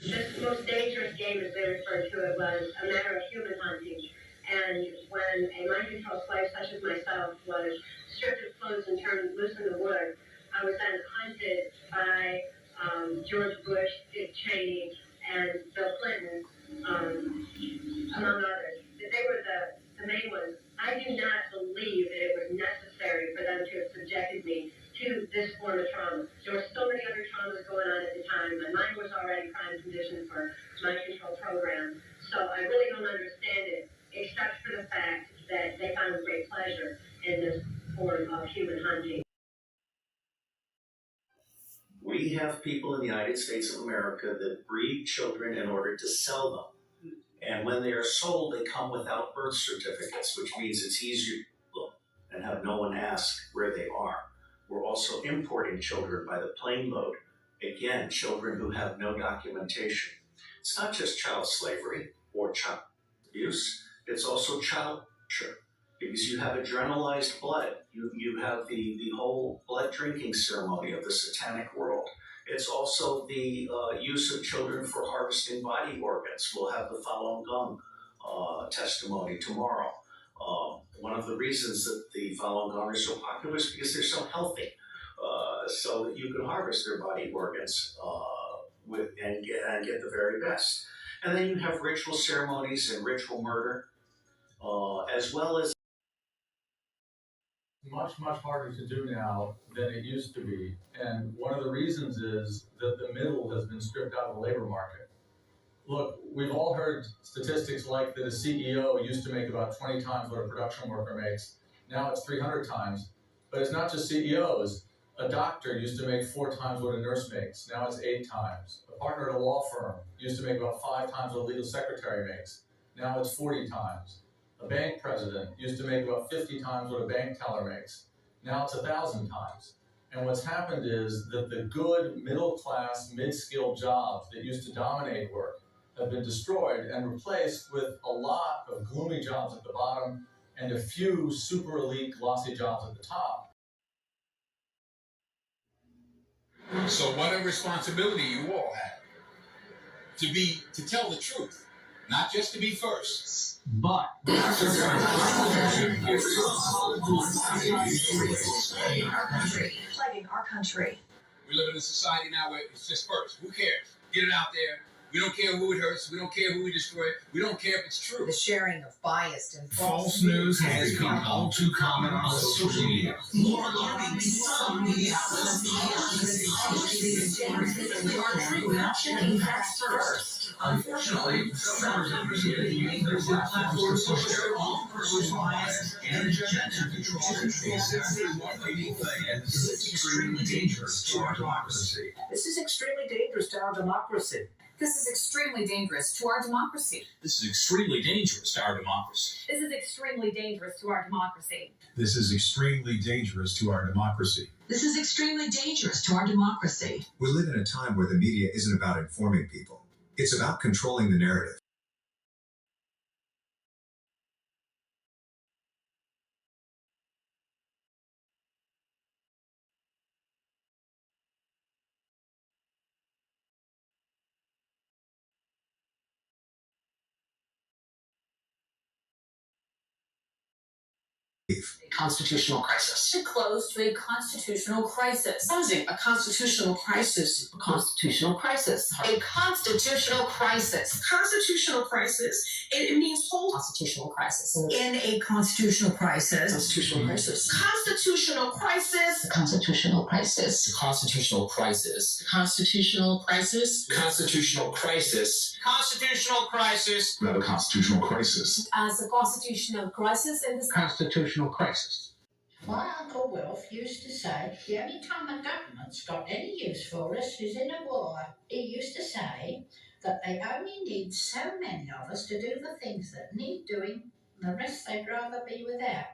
This most dangerous game, as they referred to it, was a matter of human hunting. And when a mind control slave such as myself was stripped of clothes and turned loose in the woods, I was then hunted by George Bush, Dick Cheney, and Bill Clinton, among others. They were the main ones. I do not believe that it was necessary for them to have subjected me to this form of trauma. There were so many other traumas going on at the time. My mind was already prime conditioned for mind control programs. So I really don't understand it, except for the fact that they found great pleasure in this form of human hunting. We have people in the United States of America that breed children in order to sell them. And when they are sold, they come without birth certificates, which means it's easier to look and have no one ask where they are. We're also importing children by the plane load. Again, children who have no documentation. It's not just child slavery or child abuse, it's also child torture, because you have adrenalized blood. You have the whole blood drinking ceremony of the satanic world. It's also the use of children for harvesting body organs. We'll have the Falun Gong testimony tomorrow. One of the reasons that the Falun Gong are so popular is because they're so healthy, so that you can harvest their body organs and get the very best. And then you have ritual ceremonies and ritual murder, as well as much harder to do now than it used to be. And one of the reasons is that the middle has been stripped out of the labor market. Look, we've all heard statistics like that a CEO used to make about 20 times what a production worker makes. Now it's 300 times. But it's not just CEOs. A doctor used to make 4 times what a nurse makes. Now it's 8 times. A partner at a law firm used to make about 5 times what a legal secretary makes. Now it's 40 times. A bank president used to make about 50 times what a bank teller makes. Now it's 1,000 times. And what's happened is that the good middle-class, mid-skilled jobs that used to dominate work have been destroyed and replaced with a lot of gloomy jobs at the bottom and a few super elite, glossy jobs at the top. So what a responsibility you all have to tell the truth, not just to be first. But Flagging our country. We live in a society now where it's just first. Who cares? Get it out there. We don't care who it hurts. We don't care who we destroy. We don't care if it's true. The sharing of biased and false news has become all too common on social media. More alarming, some media outlets are not checking facts first. Unfortunately, some members of the media use their platforms to push their own personal bias and agenda to control exactly what they think. This is extremely dangerous to our democracy. This is extremely dangerous to our democracy. This is extremely dangerous to our democracy. This is extremely dangerous to our democracy. This is extremely dangerous to our democracy. This is extremely dangerous to our democracy. This is extremely dangerous to our democracy. We live in a time where the media isn't about informing people. It's about controlling the narrative. Constitutional crisis. To close to a constitutional crisis. Causing a constitutional crisis. A constitutional crisis. A constitutional crisis. Constitutional crisis. It means whole Constitutional crisis. in a constitutional crisis. Constitutional crisis. Constitutional crisis. Constitutional crisis. Constitutional crisis. Constitutional crisis. Constitutional crisis. Constitutional crisis. We have a constitutional crisis. As a constitutional crisis in this Constitutional crisis. My Uncle Wilf used to say, the only time a government's got any use for us is in a war. He used to say that they only need so many of us to do the things that need doing, and the rest they'd rather be without.